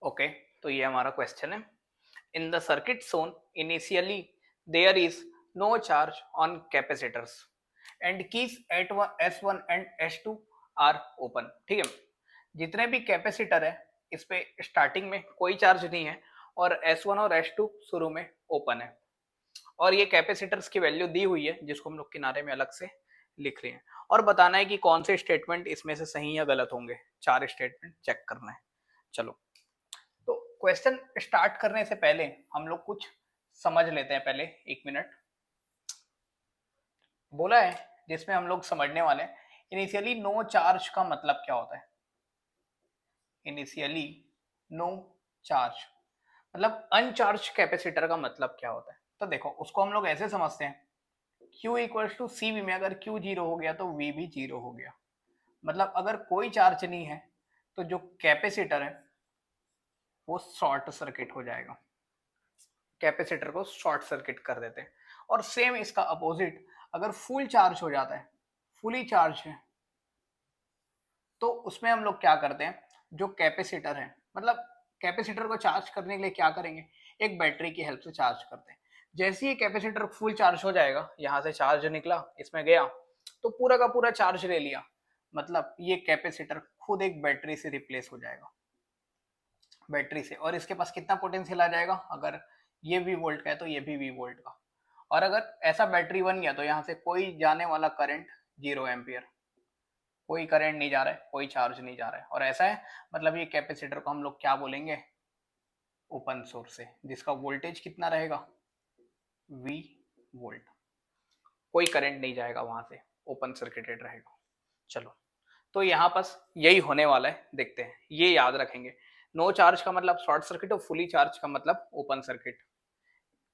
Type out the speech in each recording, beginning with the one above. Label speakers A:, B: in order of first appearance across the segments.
A: Okay, तो ये हमारा क्वेश्चन है। In the circuit shown initially there is no charge on capacitors and keys at S1 and S2 are open. ठीक है, जितने भी कैपेसिटर है इस पे स्टार्टिंग में कोई चार्ज नहीं है और S1 और S2 शुरू में ओपन है और ये कैपेसिटर्स की वैल्यू दी हुई है जिसको हम लोग किनारे में अलग से लिख रहे हैं और बताना है कि कौन से स्टेटमेंट इसमें से सही या गलत होंगे। चार स्टेटमेंट चेक करना है। चलो, तो क्वेश्चन स्टार्ट करने से पहले हम लोग कुछ समझ लेते हैं। पहले 1 मिनट बोला है जिसमें हम लोग समझने वाले हैं इनिशियली नो चार्ज का मतलब क्या होता है। इनिशियली नो चार्ज मतलब अनचार्ज कैपेसिटर का मतलब क्या होता है। तो देखो, उसको हम लोग ऐसे समझते हैं, Q equals to C V में अगर Q जीरो हो गया तो V भी जीरो हो गया। मतलब अगर कोई चार्ज नहीं है तो जो कैपेसिटर है वो शॉर्ट सर्किट हो जाएगा। कैपेसिटर को शॉर्ट सर्किट कर देते हैं। और सेम इसका अपोजिट, अगर फुल चार्ज हो जाता है, फुली चार्ज है, तो उसमें हम लोग क्या करते हैं, जो कैपेसिटर है, मतलब कैपेसिटर को चार्ज करने के लिए क्या करेंगे, एक बैटरी की हेल्प से चार्ज करते हैं। जैसे ही कैपेसिटर फुल चार्ज हो जाएगा, यहां से चार्ज निकला, इसमें गया तो पूरा का पूरा चार्ज ले लिया, मतलब ये कैपेसिटर खुद एक बैटरी से रिप्लेस हो जाएगा, बैटरी से। और इसके पास कितना पोटेंशियल आ जाएगा, अगर ये वी वोल्ट का है तो ये भी वी वोल्ट का। और अगर ऐसा बैटरी बन गया तो यहाँ से कोई जाने वाला करंट 0 एम्पियर, कोई करंट नहीं जा रहा है, कोई चार्ज नहीं जा रहा है। और ऐसा है, मतलब ये कैपेसिटर को हम लोग क्या बोलेंगे, ओपन सोर्स है, जिसका वोल्टेज कितना रहेगा, वी वोल्ट। कोई करंट नहीं जाएगा वहां से, ओपन सर्किटेड रहेगा। चलो, तो यहाँ पास यही होने वाला है, देखते हैं। ये याद रखेंगे, नो चार्ज का मतलब शॉर्ट सर्किट और फुली चार्ज का मतलब ओपन सर्किट,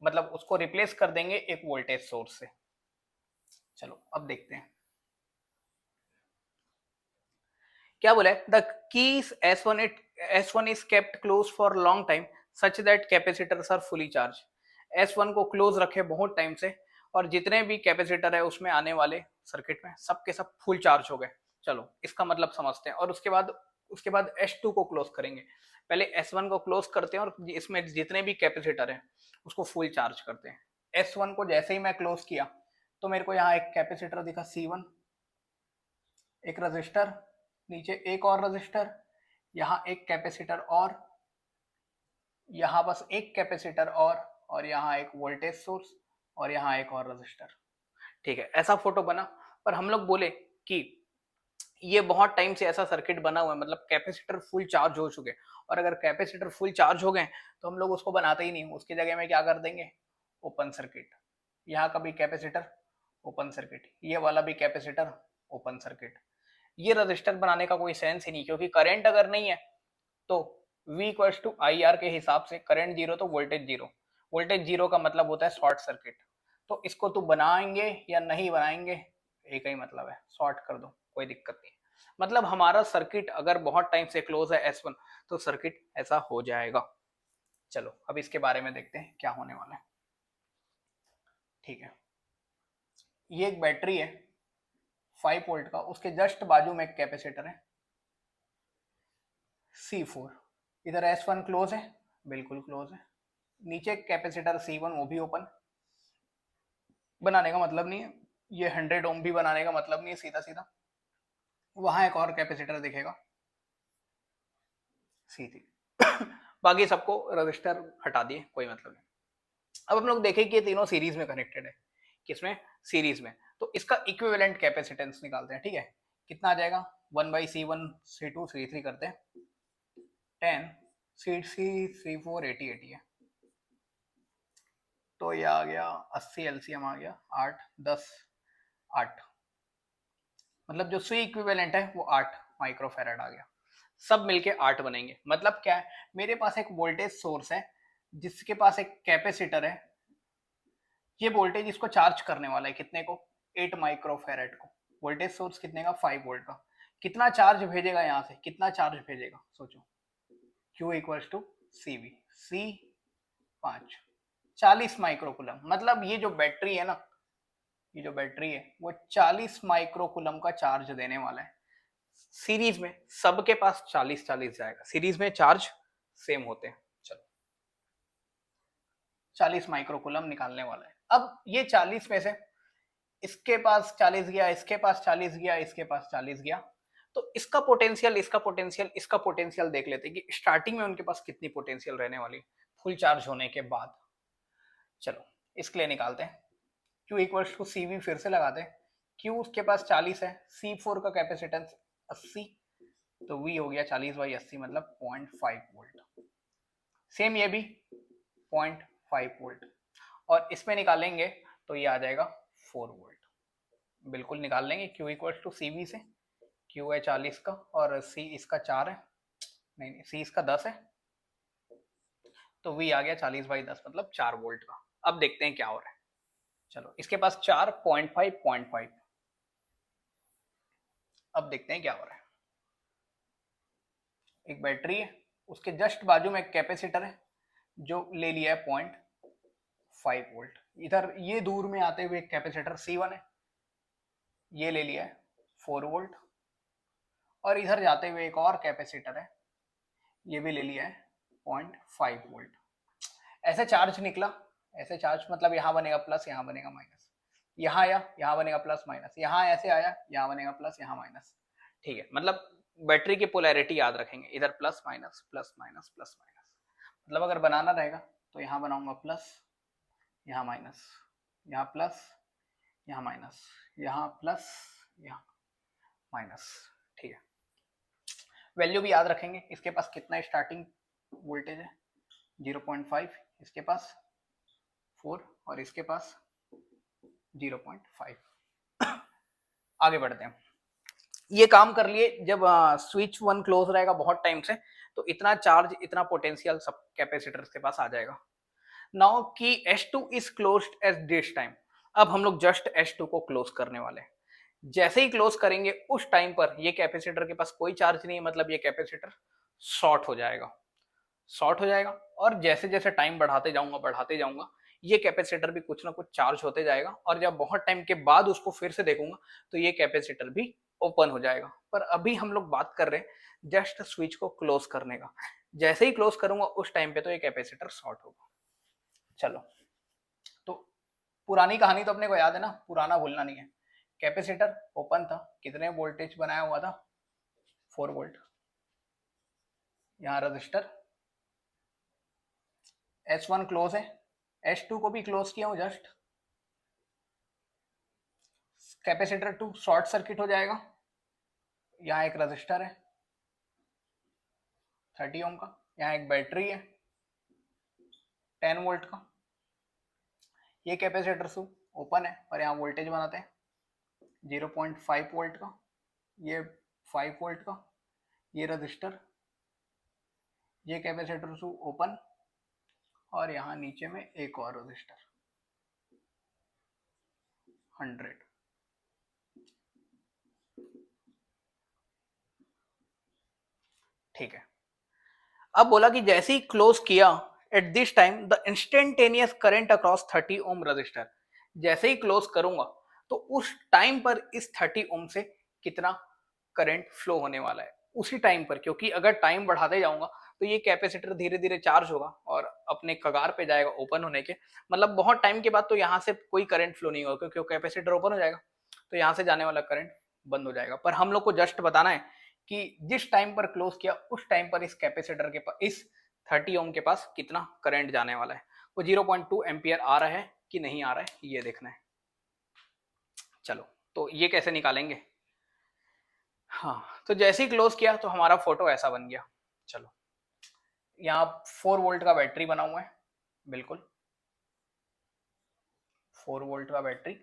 A: मतलब उसको रिप्लेस कर देंगे एक वोल्टेज सोर्स से। चलो अब देखते हैं क्या बोला है। The keys S1 is kept close for long time such that capacitors are fully charge. S1 को क्लोज रखे बहुत टाइम से और जितने भी कैपेसिटर है उसमें आने वाले सर्किट में सबके सब फुल चार्ज हो गए। चलो, इसका मतलब समझते हैं। और उसके बाद S2 को क्लोज करेंगे। पहले S1 को क्लोज करते हैं और इसमें जितने भी कैपेसिटर हैं उसको फुल चार्ज करते हैं। S1 को जैसे ही मैं क्लोज किया तो मेरे को यहाँ एक कैपेसिटर दिखा C1, एक रजिस्टर, नीचे एक और रजिस्टर, यहाँ एक कैपेसिटर और, यहाँ बस एक कैपेसिटर और यहाँ एक वोल्टेज सोर्स और यहाँ एक और रजिस्टर। ठीक है, ऐसा फोटो बना। पर हम लोग बोले कि ये बहुत टाइम से ऐसा सर्किट बना हुआ है, मतलब कैपेसिटर फुल चार्ज हो चुके हैं। और अगर कैपेसिटर फुल चार्ज हो गए तो हम लोग उसको बनाते ही नहीं, उसकी जगह में क्या कर देंगे, ओपन सर्किट। यहाँ का भी कैपेसिटर ओपन सर्किट, ये वाला भी कैपेसिटर ओपन सर्किट। ये रजिस्टर बनाने का कोई सेंस ही नहीं, क्योंकि करंट अगर नहीं है तो V equals to I R के हिसाब से करंट जीरो तो वोल्टेज जीरो। वोल्टेज जीरो का मतलब होता है शॉर्ट सर्किट। तो इसको तो बनाएंगे या नहीं बनाएंगे, एक ही मतलब है, शॉर्ट कर दो, कोई दिक्कत नहीं। मतलब हमारा सर्किट अगर बहुत टाइम से क्लोज है S1 तो सर्किट ऐसा हो जाएगा। चलो अब इसके बारे में देखते हैं क्या होने वाला है। ठीक है, ये एक बैटरी है 5 वोल्ट का, उसके जस्ट बाजू में एक कैपेसिटर है C4। इधर S1 क्लोज है, बिल्कुल क्लोज है। नीचे कैपेसिटर C1 वो भी ओपन। बनाने का मतलब नहीं है, ये 100 ओम भी बनाने का मतलब नहीं है, सीधा सीधा। वहां एक और कैपेसिटर दिखेगा C3। बाकी सबको रजिस्टर हटा दिए, कोई मतलब नहीं। अब हम लोग देखें कि ये तीनों सीरीज में कनेक्टेड है। किसमें, सीरीज में। तो इसका इक्विवेलेंट कैपेसिटेंस निकालते हैं। ठीक है, कितना आ जाएगा, 1/C1 C2 C3 करते हैं 10, C4 80 है। तो ये आ गया 80, एलसीएम आ गया 8 10 8, मतलब जो सी इक्विवेलेंट है वो 8 माइक्रोफेराड आ गया। सब मिलके 8 बनेंगे। मतलब क्या है, मेरे पास एक वोल्टेज सोर्स है जिसके पास एक कैपेसिटर है, ये वोल्टेज इसको चार्ज करने वाला है, कितने को, 8 माइक्रोफेराड को। वोल्टेज सोर्स कितने का, 5 वोल्ट का। कितना चार्ज भेजेगा यहाँ से, कितना चार्ज भेजेगा सोचो, Q equals to C V, C 5, 40 microcoulomb. मतलब ये जो बैटरी है ना, ये जो बैटरी है वो 40 माइक्रोकुलम का चार्ज देने वाला है। सीरीज में सबके पास 40 40 जाएगा, सीरीज में चार्ज सेम होते हैं। चलो 40 माइक्रोकूलम निकालने वाला है। अब ये 40 में से इसके पास 40 गया, इसके पास 40 गया, इसके पास 40 गया, तो इसका पोटेंशियल, इसका पोटेंशियल, इसका पोटेंशियल देख लेते हैं कि स्टार्टिंग में उनके पास कितनी पोटेंशियल रहने वाली फुल चार्ज होने के बाद। चलो इसके लिए निकालते हैं। Q equals to C V फिर से लगाते हैं। Q उसके पास 40 है, C4 का कैपेसिटेंस 80, तो V हो गया 40/80 मतलब 0.5 वोल्ट। सेम ये भी 0.5 वोल्ट, और इसमें निकालेंगे तो ये आ जाएगा 4 वोल्ट। बिल्कुल निकाल लेंगे Q equals to C V से। Q है 40 का और C इसका 4 है, नहीं C इसका 10 है, तो V आ गया 40/10 मतलब 4 वोल्ट का। अब देखते हैं क्या हो रहा है। चलो इसके पास 4.5 अब देखते हैं क्या हो रहा है। एक बैटरी है, उसके जस्ट बाजू में एक कैपेसिटर है जो ले लिया है 0.5 वोल्ट। इधर ये दूर में आते हुए एक कैपेसिटर C1 है, ये ले लिया है 4 वोल्ट, और इधर जाते हुए एक और कैपेसिटर है, ये भी ले लिया है 0.5 वोल्ट। ऐसे चार्ज निकला, ऐसे चार्ज मतलब यहाँ बनेगा प्लस, यहाँ बनेगा माइनस, यहाँ आया, यहाँ बनेगा प्लस माइनस, यहाँ ऐसे आया, यहाँ बनेगा प्लस, यहाँ माइनस। ठीक है, मतलब बैटरी की पोलैरिटी याद रखेंगे, इधर plus minus plus minus plus minus. मतलब अगर बनाना रहेगा तो यहाँ बनाऊंगा प्लस, यहाँ माइनस, यहाँ प्लस, यहाँ माइनस, यहाँ प्लस, यहाँ माइनस। ठीक है, वैल्यू भी याद रखेंगे। इसके पास कितना स्टार्टिंग वोल्टेज है 0.5, इसके पास 4 और इसके पास 0.5। आगे बढ़ते हैं। ये काम कर लिए जब स्विच 1 क्लोज रहेगा बहुत टाइम से, तो इतना चार्ज, इतना पोटेंशियल सब कैपेसिटर्स के पास आ जाएगा। नाउ कि S2 is closed eight this time. अब हम लोग जस्ट S2 को क्लोज करने वाले हैं। जैसे ही क्लोज करेंगे उस टाइम पर ये कैपेसिटर के पास कोई चार्ज नहीं है, मतलब ये कैपेसिटर शॉर्ट हो जाएगा, शॉर्ट हो जाएगा। और जैसे जैसे टाइम बढ़ाते जाऊंगा ये कैपेसिटर भी कुछ ना कुछ चार्ज होते जाएगा, और जब बहुत टाइम के बाद उसको फिर से देखूंगा तो ये कैपेसिटर भी ओपन हो जाएगा। पर अभी हम लोग बात कर रहे हैं जस्ट स्विच को क्लोज करने का। जैसे ही क्लोज करूंगा उस टाइम पे तो ये कैपेसिटर शॉर्ट होगा। चलो, तो पुरानी कहानी तो अपने को याद है ना, पुराना भूलना नहीं है। कैपेसिटर ओपन था, कितने वोल्टेज बनाया हुआ था 4 वोल्ट। यहाँ रजिस्टर S1 क्लोज है, S2 को भी क्लोज किया हूं जस्ट। कैपेसिटर 2 शॉर्ट सर्किट हो जाएगा। यहाँ एक रजिस्टर है 30 ओम का, यहाँ एक बैटरी है 10 वोल्ट का। ये कैपेसिटर 2 ओपन है और यहाँ वोल्टेज बनाते हैं 0.5 वोल्ट का, ये 5 वोल्ट का। ये रजिस्टर, ये कैपेसिटर 2 ओपन, और यहाँ नीचे में एक और रजिस्टर 100। ठीक है, अब बोला कि जैसे ही क्लोज किया at this time the instantaneous current across 30 ohm resistor. जैसे ही क्लोज करूंगा तो उस टाइम पर इस 30 ओम से कितना करंट फ्लो होने वाला है उसी टाइम पर, क्योंकि अगर टाइम बढ़ाते जाऊंगा तो ये कैपेसिटर धीरे धीरे चार्ज होगा और अपने कगार पे जाएगा ओपन होने के। मतलब बहुत टाइम के बाद तो यहाँ से कोई करंट फ्लो नहीं होगा, क्योंकि कैपेसिटर ओपन हो जाएगा तो यहाँ से जाने वाला करंट बंद हो जाएगा। पर हम लोग को जस्ट बताना है कि जिस टाइम पर क्लोज किया उस टाइम पर इस कैपेसिटर के पास, इस 30 ओम के पास कितना करंट जाने वाला है, वो 0.2 एम्पियर आ रहा है कि नहीं आ रहा है ये देखना है। चलो, तो ये कैसे निकालेंगे। हाँ, तो जैसे ही क्लोज किया तो हमारा फोटो ऐसा बन गया। चलो, यहाँ 4 वोल्ट का बैटरी बना हुआ है, बिल्कुल 4 वोल्ट का बैटरी।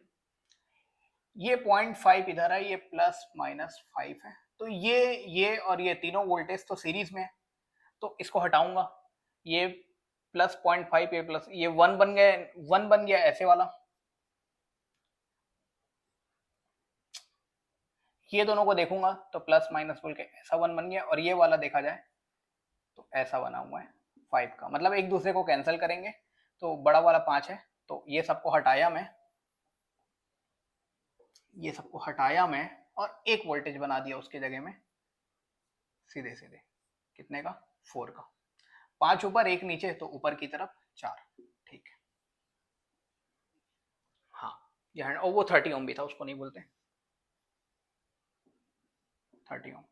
A: ये 0.5 इधर है, ये प्लस माइनस 5 है, तो ये और ये तीनों वोल्टेज तो सीरीज में है, तो इसको हटाऊंगा। ये प्लस 0.5, ये प्लस, ये 1 बन गया, 1 बन गया ऐसे वाला। ये दोनों को देखूंगा तो प्लस माइनस बोल के ऐसा 1 बन गया, और ये वाला देखा जाए तो ऐसा बना हुआ है 5 का। मतलब एक दूसरे को कैंसिल करेंगे तो बड़ा वाला 5 है, तो ये सबको हटाया मैं, ये सबको हटाया मैं, और एक वोल्टेज बना दिया उसके जगह में सीधे सीधे, कितने का 4 का। 5 ऊपर 1 नीचे, तो ऊपर की तरफ 4। ठीक है, हाँ ये और वो 30 ओम भी था, उसको नहीं बोलते, 30 ओम।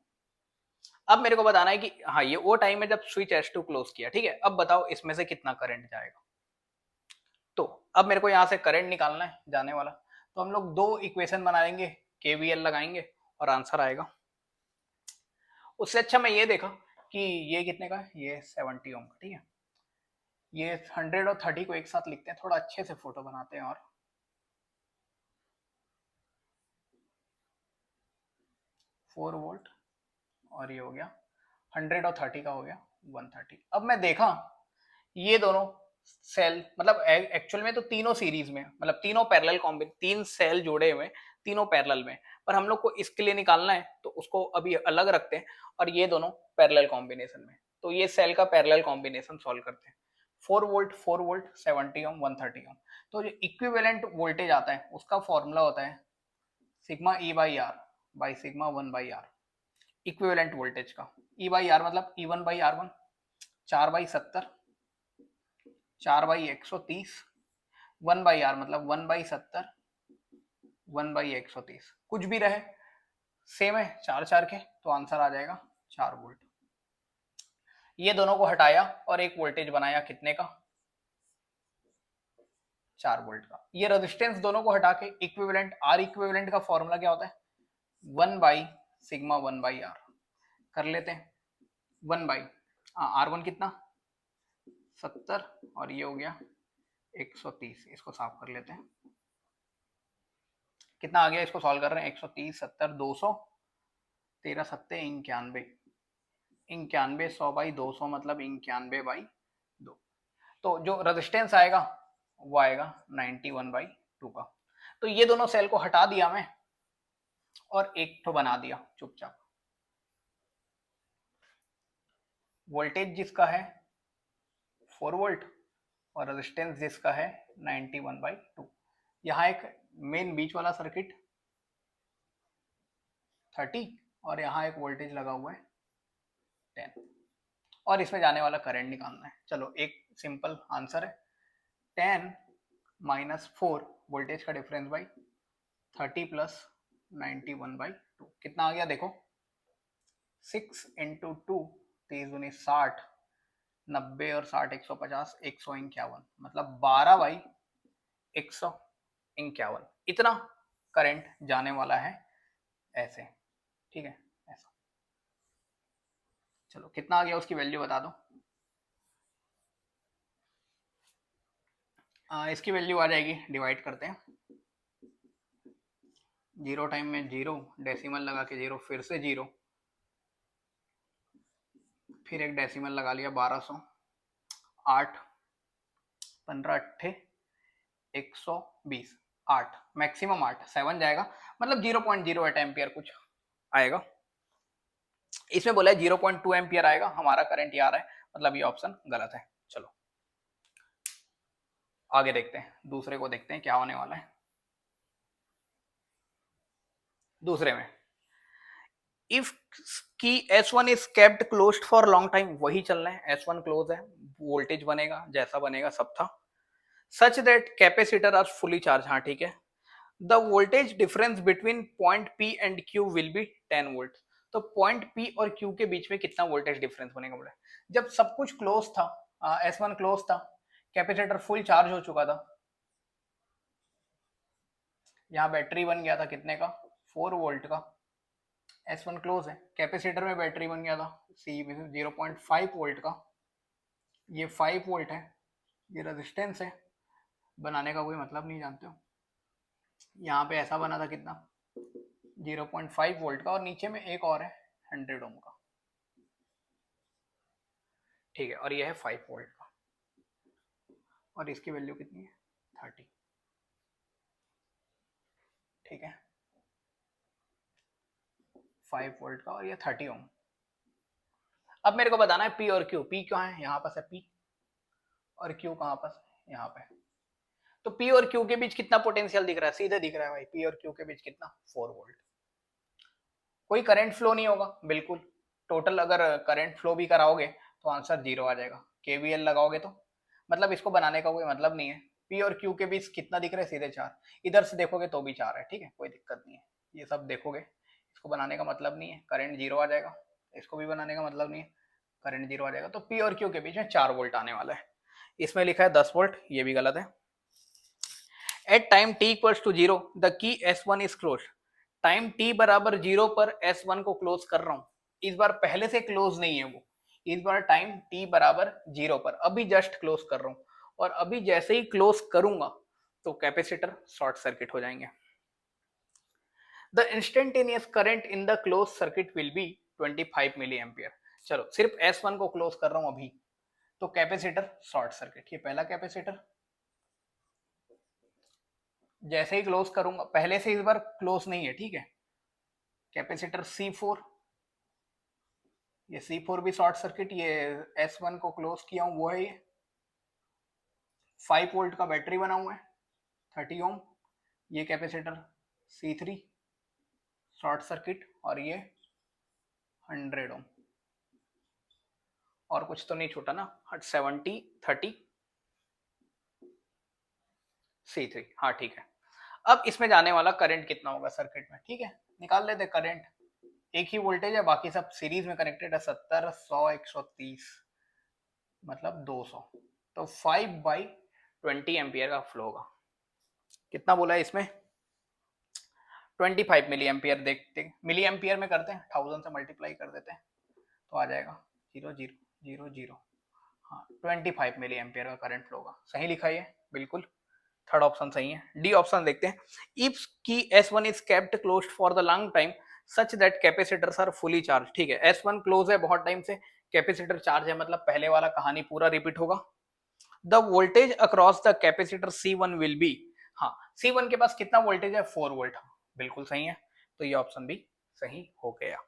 A: अब मेरे को बताना है कि हाँ ये वो टाइम है जब स्विच S2 क्लोज किया, ठीक है। अब बताओ इसमें से कितना करंट जाएगा। तो अब मेरे को यहाँ से करंट निकालना है जाने वाला, तो हम लोग दो इक्वेशन बना लेंगे, केवीएल लगाएंगे और आंसर आएगा। उससे अच्छा मैं ये देखा कि ये कितने का है, ये 70 ओम का, ठीक है। ये 100 और 30 को एक साथ लिखते हैं, थोड़ा अच्छे से फोटो बनाते हैं। और 4 वोल्ट और ये हो गया 100 और 30 का हो गया 130। अब मैं देखा ये दोनों सेल, मतलब एक्चुअल में तो तीनों सीरीज में, मतलब तीनों पैरेलल कॉम्बिनेशन, 3 सेल जोड़े हुए तीनों पैरेलल में, पर हम लोग को इसके लिए निकालना है तो उसको अभी अलग रखते हैं और ये दोनों पैरेलल कॉम्बिनेशन में। तो ये सेल का पैरेलल कॉम्बिनेशन सॉल्व करते हैं। 4 वोल्ट 70 ओम 130 ओम। तो जो इक्विवेलेंट वोल्टेज आता है उसका फॉर्मूला होता है sigma E by R by sigma 1 by R, equivalent voltage का। ई बाई आर मतलब E1 बाई R1, 4/70, 4/130, 1/R मतलब 1/70, 1/130, कुछ भी रहे सेम है, 4 के, तो आंसर आ जाएगा 4 वोल्ट। ये दोनों को हटाया और एक वोल्टेज बनाया कितने का, 4 वोल्ट का। ये रेजिस्टेंस दोनों को हटा के इक्विवेलेंट, आर इक्विवेलेंट का फॉर्मूला क्या होता है, 1 बाई सिग्मा 1 बाई आर कर लेते हैं। 1 बाई R1 कितना 70 और ये हो गया 130, इसको साफ कर लेते हैं। कितना आ गया, इसको सॉल्व कर रहे हैं, 130 70 200, 13 सत्ते 91, 91 100/200 मतलब 91/2। तो जो रेजिस्टेंस आएगा वो आएगा 91/2 का। तो ये दोनों सेल को हटा दिया मैं और एक तो बना दिया चुपचाप। वोल्टेज जिसका है 4 वोल्ट और रेजिस्टेंस जिसका है 91/2। यहाँ एक मेन बीच वाला सर्किट 30 और यहाँ एक वोल्टेज लगा हुआ है 10 और इसमें जाने वाला करंट निकालना है। चलो एक सिंपल आंसर है, 10 माइनस 4 वोल्टेज का डिफरेंस बाई 30 प्लस 91/2 कितना आ गया देखो, 6 इंटू 2 30 दूनी 60, 90 और 60 150, 151 मतलब 12/151 इतना करंट जाने वाला है ऐसे, ठीक है ऐसा। चलो कितना आ गया उसकी वैल्यू बता दो। इसकी वैल्यू आ जाएगी, डिवाइड करते हैं, 0 टाइम में 0, डेसिमल लगा के 0, फिर से 0, फिर एक डेसिमल लगा लिया 1200, 8 15 अट्ठे 120, 8 मैक्सिमम 8, 7 जाएगा मतलब 0.08 एम्पियर कुछ आएगा। इसमें बोला है 0.2 एम्पियर आएगा, हमारा करंट ये आ रहा है, मतलब ये ऑप्शन गलत है। चलो आगे देखते हैं, दूसरे को देखते हैं क्या होने वाला है। दूसरे में if key S1 is kept closed for long time, वही चलना है, S1 क्लोज है, वोल्टेज बनेगा जैसा बनेगा सब था, such that capacitor are fully charge, हाँ ठीक है, the voltage difference between point P and Q will be 10 volt. तो पॉइंट P और Q के बीच में कितना वोल्टेज डिफरेंस बनेगा बोले, जब सब कुछ क्लोज था, S1 क्लोज था, कैपेसिटर फुल चार्ज हो चुका था, यहाँ बैटरी बन गया था कितने का 4 वोल्ट का, S1 क्लोज है, कैपेसिटर में बैटरी बन गया था C 0.5 वोल्ट का, ये 5 वोल्ट है, ये रेजिस्टेंस है, बनाने का कोई मतलब नहीं जानते हो। यहाँ पे ऐसा बना था कितना 0.5 वोल्ट का और नीचे में एक और है 100 ओम का, ठीक है, और ये है 5 वोल्ट का और इसकी वैल्यू कितनी है 30, ठीक है, 5 वोल्ट का और ये 30 ओम। अब मेरे को बताना है P और Q, P कहाँ है, यहाँ पास है P और Q कहाँ पास है, यहाँ पे। तो P और Q के बीच कितना पोटेंशियल दिख रहा है, सीधे दिख रहा है भाई, P और Q के बीच कितना 4 वोल्ट। कोई करंट फ्लो नहीं होगा बिल्कुल, टोटल अगर करंट फ्लो भी कराओगे तो आंसर 0 आ जाएगा। केवीएल लगाओगे तो मतलब इसको बनाने का कोई मतलब नहीं है। पी और क्यू के बीच कितना दिख रहा है, सीधे 4। इधर से देखोगे तो भी 4 है, ठीक है, कोई दिक्कत नहीं है। ये सब देखोगे, इसको बनाने का मतलब नहीं है, करंट 0 आ जाएगा। इसको भी बनाने का मतलब नहीं है, करंट 0 आ जाएगा। तो पी और क्यू के बीच में 4 वोल्ट आने वाला है। इसमें लिखा है 10 वोल्ट, ये भी गलत है। At time t equals to 0 the key S1 is close. Time t बराबर 0 पर S1 को क्लोज कर रहा हूं। इस बार पहले से क्लोज नहीं है वो, इस बार टाइम t बराबर 0 पर अभी जस्ट क्लोज कर रहा हूं। और अभी जैसे ही क्लोज करूंगा तो कैपेसिटर शॉर्ट सर्किट हो जाएंगे। The instantaneous current in the close circuit will be 25 milliampere. चलो सिर्फ S1 को क्लोज कर रहा हूं अभी, तो कैपेसिटर शॉर्ट सर्किट। ये पहला कैपेसिटर, जैसे ही क्लोज करूंगा, पहले से इस बार क्लोज नहीं है, ठीक है। कैपेसिटर C4, ये C4 भी शॉर्ट सर्किट। ये S1 को क्लोज किया हूं, वो है ये 5 वोल्ट का बैटरी बना हुआ है 30 ओम। ये कैपेसिटर C3 शॉर्ट सर्किट, और ये 100 ओम। और कुछ तो नहीं छूटा ना, 70 30 C3, हाँ ठीक है। अब इसमें जाने वाला करंट कितना होगा सर्किट में, ठीक है, निकाल लेते करंट। एक ही वोल्टेज है, बाकी सब सीरीज में कनेक्टेड है, 70 100 130 मतलब 200। तो 5/20 एम्पियर का फ्लो होगा। कितना बोला है इसमें, 25 मिली एम्पियर। देखते मिली एम्पियर में करते हैं, 1000 से मल्टीप्लाई कर देते हैं तो आ जाएगा 0.000। हाँ 25 मिली एम्पियर का करंट फ्लो होगा। सही लिखा है बिल्कुल, थर्ड ऑप्शन सही है। डी ऑप्शन देखते हैं। If key S1 is kept closed for the long time such that capacitors are fully charge. ठीक है, S1 क्लोज है बहुत टाइम से, कैपेसिटर चार्ज है, मतलब पहले वाला कहानी पूरा रिपीट होगा। The voltage across the capacitor C1 will be. हाँ C1 के पास कितना वोल्टेज है, 4 वोल्ट। बिल्कुल सही है, तो ये ऑप्शन भी सही हो गया।